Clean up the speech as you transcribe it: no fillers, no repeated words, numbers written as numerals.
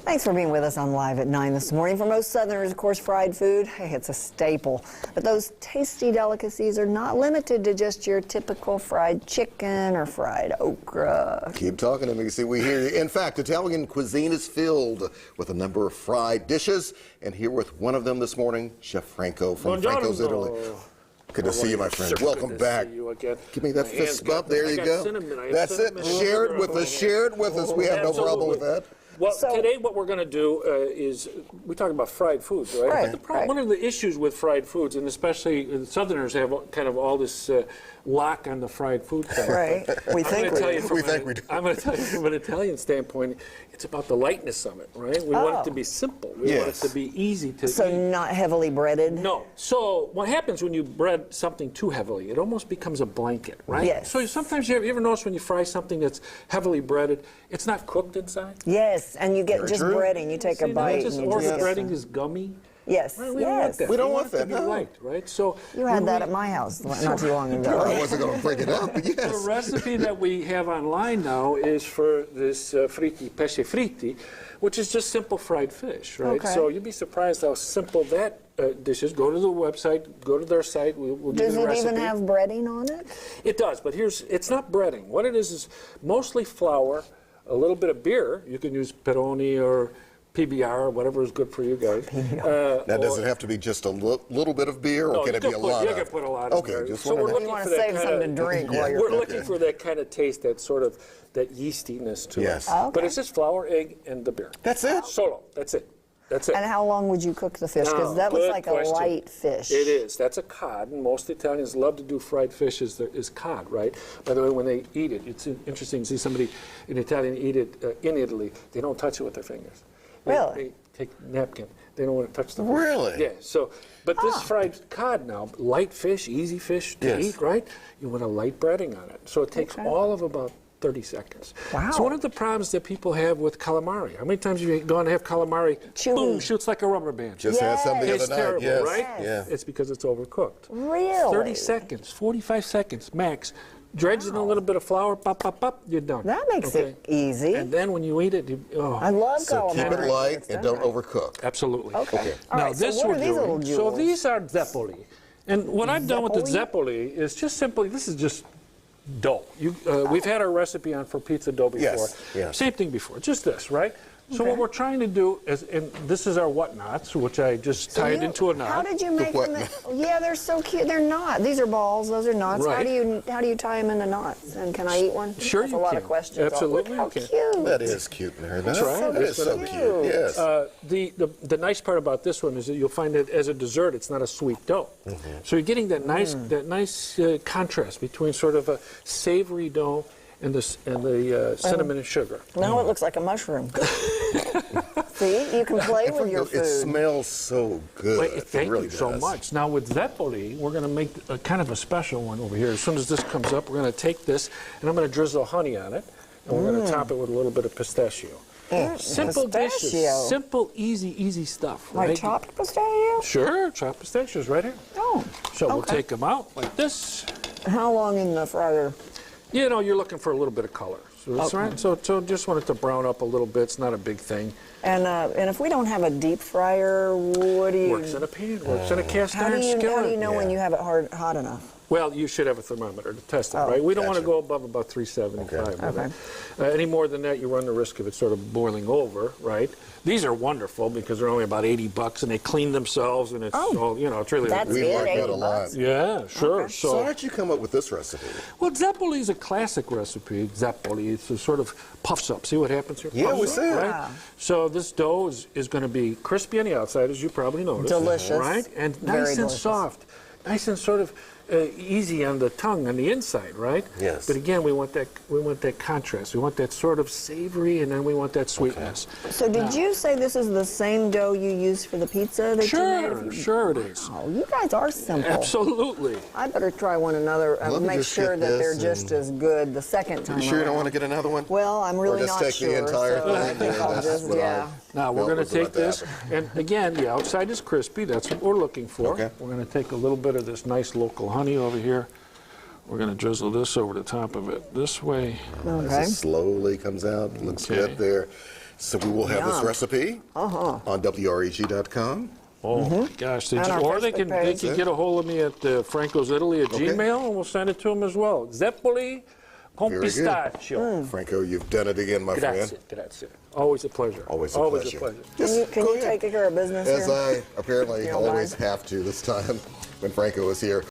Thanks for being with us on Live at 9 this morning. For most Southerners, of course, fried food, hey, it's a staple. But those tasty delicacies are not limited to just your typical fried chicken or fried okra. Keep talking to me. See, we hear you. In fact, Italian cuisine is filled with a number of fried dishes. And here with one of them this morning, Chef Franco from Franco's Italy. Good to see you, my friend. Welcome back. Give me that fist bump. There you go. That's it. Share it with us. Share it with us. We have no problem with that. Well, today what we're going to do is, we talk about fried foods, right? But one of the issues with fried foods, and especially Southerners have kind of all this lock on the fried food thing. Right. We think we do. I'm going to tell you from an Italian standpoint, it's about the lightness of it, right? We want it to be simple. We want it to be easy to eat. So not heavily breaded? No. So what happens when you bread something too heavily? It almost becomes a blanket, right? Yes. So sometimes you ever notice when you fry something that's heavily breaded, it's not cooked inside? Yes, and you get just breading. You take a bite. Or the breading is gummy. Yes, right, we don't want that. We don't want that, to be light, right? So you had that at my house not too long ago. I wasn't going to bring it up, but yes. The recipe that we have online now is for this pesce fritti, which is just simple fried fish, right? Okay. So you'd be surprised how simple that dish is. Go to the website, go to their site, we'll give you the recipe. Does it even have breading on it? It does, but it's not breading. What it is mostly flour, a little bit of beer. You can use Peroni or PBR, or whatever is good for you guys. Now, does it have to be just a little bit of beer, or can it be a lot? You can put a lot of beer. Okay, just so we're looking want for to that save kind something of, to drink while you're We're looking for that kind of taste, that sort of, that yeastiness to it. Okay. But it's just flour, egg, and the beer. That's it? Solo, that's it. That's it. And how long would you cook the fish? Because that looks like a light fish. It is. That's a cod, and most Italians love to do fried fish is cod, right? By the way, when they eat it, it's interesting to see somebody, an Italian, eat it in Italy. They don't touch it with their fingers. Really? They take a napkin. They don't want to touch the fish. Really? Yeah. So, but this fried cod now, light fish, easy fish to eat, right? You want a light breading on it. So it takes all of about 30 seconds. Wow. So one of the problems that people have with calamari, how many times have you gone to have calamari, boom, shoots like a rubber band? Just had some the other It's night. terrible, Yes. right? Yeah. It's because it's overcooked. Really? 30 seconds, 45 seconds max. Dredge in a little bit of flour, pop, pop, pop, you're done. That makes it easy. And then when you eat it, I love So keep calamari. it light and don't overcook. Absolutely. Okay. All Now right, so this what we're are these little doing. jewels? So these are zeppoli. And what I've done with the zeppoli is just simply, this is just dough. We've had our recipe on for pizza dough before. Yes. Same thing before, just this, right? So what we're trying to do is, and this is our whatnots, which I just tied into a knot. How did you make them? Yeah, they're so cute. They're not. These are balls. Those are knots. Right. How do you tie them into knots? And can I eat one? Sure, That's you a lot can. of questions. Absolutely, How you can. cute. That is cute, Mary. That's right. That is so cute. Yes. The nice part about this one is that you'll find that as a dessert, it's not a sweet dough. So you're getting that nice contrast between sort of a savory dough and the cinnamon and sugar. Now it looks like a mushroom. See, you can play with your food. It smells so good. Wait, thank really you so does. much. Now with zeppoli, we're going to make a kind of a special one over here. As soon as this comes up, we're going to take this and I'm going to drizzle honey on it, and we're going to top it with a little bit of pistachio. Simple dishes, simple, easy stuff. Like right? chopped pistachio? Sure, chopped pistachios right here. Oh. So we'll take them out like this. How long in the fryer? You know, you're looking for a little bit of color. So that's right. So just want it to brown up a little bit. It's not a big thing. And if we don't have a deep fryer, what do you? Works in a pan. Works in a cast iron skillet. How do you know when you have it hot enough? Well, you should have a thermometer to test it, right? We don't want to go above about 375. Okay. Any more than that, you run the risk of it sort of boiling over, right? These are wonderful because they're only about $80, and they clean themselves, and it's all, you know, it's really. That's We it, like that a $80. lot. Yeah, sure. Okay. So how'd you come up with this recipe? Well, zeppoli is a classic recipe. Zeppoli, it's a sort of puffs up. See what happens here? Yeah, Puffs we up, see it. right? So this dough is going to be crispy on the outside, as you probably noticed. Delicious. Right? And Very nice and delicious. soft. Nice and sort of easy on the tongue, on the inside, right? Yes. But again, we want that contrast. We want that sort of savory, and then we want that sweetness. So did you say this is the same dough you used for the pizza that you made? Sure it is. Oh, you guys are simple. Absolutely. I better try one another and Let me make just sure get that they're this just as good the second time You sure you don't around. want to get another one? Well, I'm really Or just not take sure. the entire so I thing? think I'll That's just, what yeah. Now we're going to take this, and again, the outside is crispy. That's what we're looking for. Okay. We're going to take a little bit of this nice local honey over here. We're going to drizzle this over the top of it this way. As it slowly comes out, looks Okay. good there. So we will have this recipe on WREG.com. Oh gosh, And our or they Facebook can page. get a hold of me at Franco's Italy at Gmail, and we'll send it to them as well. Zeppoli con Very good. pistachio. Franco, you've done it again, my friend. Grazie. Always a pleasure. Always a pleasure. Can you take care of business As here? I apparently You don't always mind? have to this time when Franco is here.